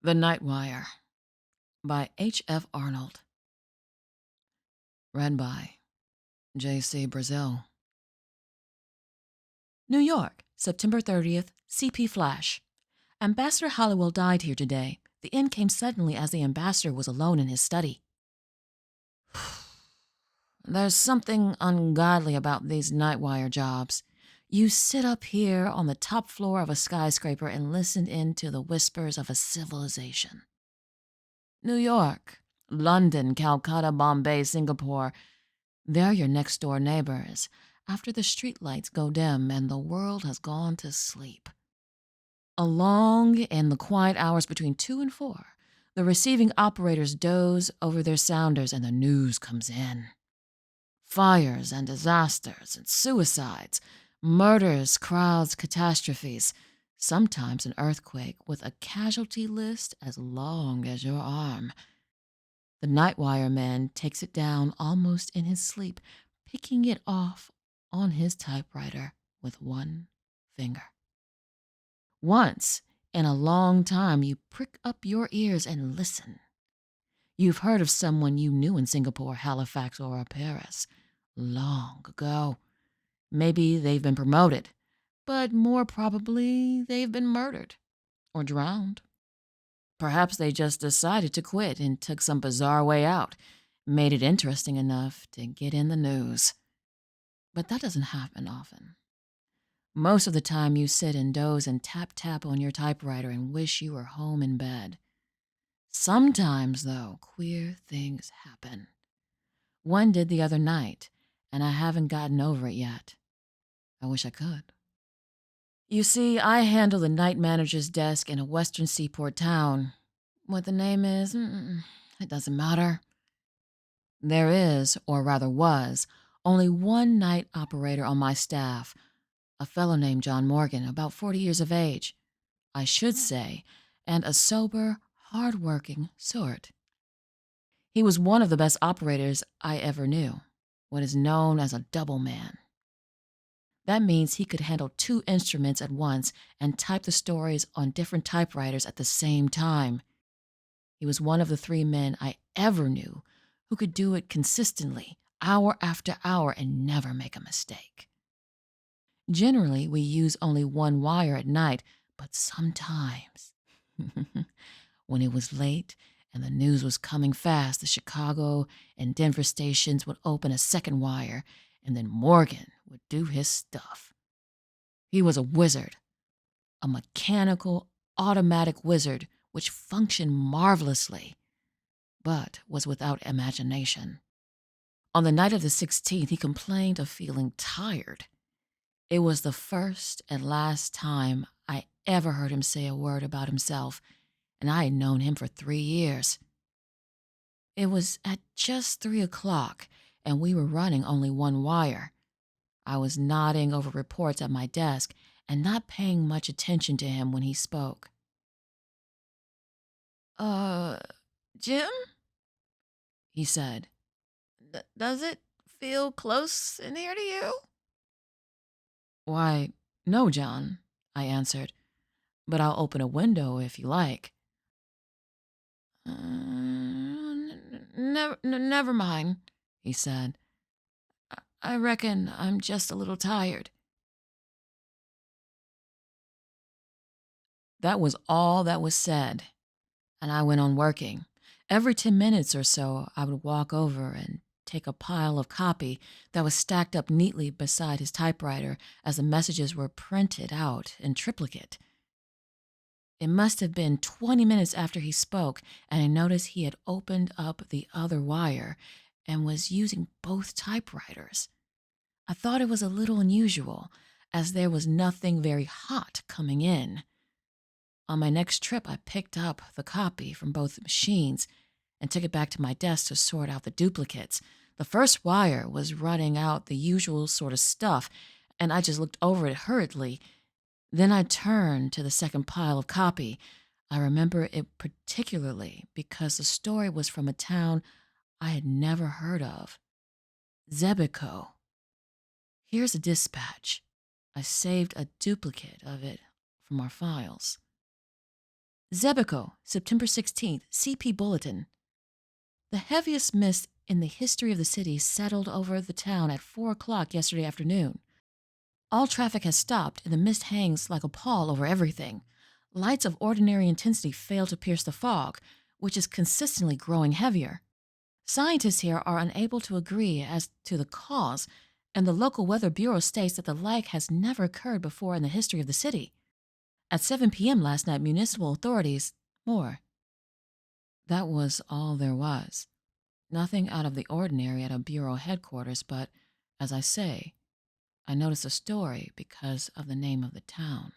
The Night Wire by H.F. Arnold. Read by J.C. Brazil. New York, September 30th, CP Flash. Ambassador Halliwell died here today. The end came suddenly as the ambassador was alone in his study. There's something ungodly about these night wire jobs. You sit up here on the top floor of a skyscraper and listen in to the whispers of a civilization. New York, London, Calcutta, Bombay, Singapore, they're your next-door neighbors after the streetlights go dim and the world has gone to sleep. Along in the quiet hours between 2 and 4, the receiving operators doze over their sounders and the news comes in. Fires and disasters and suicides, murders, crowds, catastrophes, sometimes an earthquake with a casualty list as long as your arm. The Nightwire man takes it down almost in his sleep, picking it off on his typewriter with one finger. Once in a long time, you prick up your ears and listen. You've heard of someone you knew in Singapore, Halifax, or Paris long ago. Maybe they've been promoted, but more probably they've been murdered or drowned. Perhaps they just decided to quit and took some bizarre way out, made it interesting enough to get in the news. But that doesn't happen often. Most of the time you sit and doze and tap on your typewriter and wish you were home in bed. Sometimes, though, queer things happen. One did the other night, and I haven't gotten over it yet. I wish I could. You see, I handle the night manager's desk in a western seaport town. What the name is, it doesn't matter. There is, or rather was, only one night operator on my staff, a fellow named John Morgan, about 40 years of age, I should say, and a sober, hard-working sort. He was one of the best operators I ever knew, what is known as a double man. That means he could handle 2 instruments at once and type the stories on different typewriters at the same time. He was one of the 3 men I ever knew who could do it consistently, hour after hour, and never make a mistake. Generally, we use only one wire at night, but sometimes, when it was late and the news was coming fast, the Chicago and Denver stations would open a second wire, and then Morgan would do his stuff. He was a wizard, a mechanical, automatic wizard which functioned marvelously, but was without imagination. On the night of the 16th, he complained of feeling tired. It was the first and last time I ever heard him say a word about himself, and I had known him for 3 years. It was at just 3 o'clock, and we were running only one wire. I was nodding over reports at my desk and not paying much attention to him when he spoke. Uh, Jim? He said. Does it feel close in here to you? Why, no, John, I answered, but I'll open a window if you like. Never mind, he said. I reckon I'm just a little tired. That was all that was said, and I went on working. Every 10 minutes or so, I would walk over and take a pile of copy that was stacked up neatly beside his typewriter as the messages were printed out in triplicate. It must have been 20 minutes after he spoke, and I noticed he had opened up the other wire and was using both typewriters. I thought it was a little unusual, as there was nothing very hot coming in. On my next trip, I picked up the copy from both machines and took it back to my desk to sort out the duplicates. The first wire was running out the usual sort of stuff, and I just looked over it hurriedly. Then I turned to the second pile of copy. I remember it particularly because the story was from a town I had never heard of, Zebico. Here's a dispatch. I saved a duplicate of it from our files. Zebico, September 16th, CP Bulletin. The heaviest mist in the history of the city settled over the town at 4 o'clock yesterday afternoon. All traffic has stopped, and the mist hangs like a pall over everything. Lights of ordinary intensity fail to pierce the fog, which is consistently growing heavier. Scientists here are unable to agree as to the cause, and the local weather bureau states that the like has never occurred before in the history of the city. At 7 p.m. last night, municipal authorities, more. That was all there was. Nothing out of the ordinary at a bureau headquarters, but, as I say, I noticed a story because of the name of the town.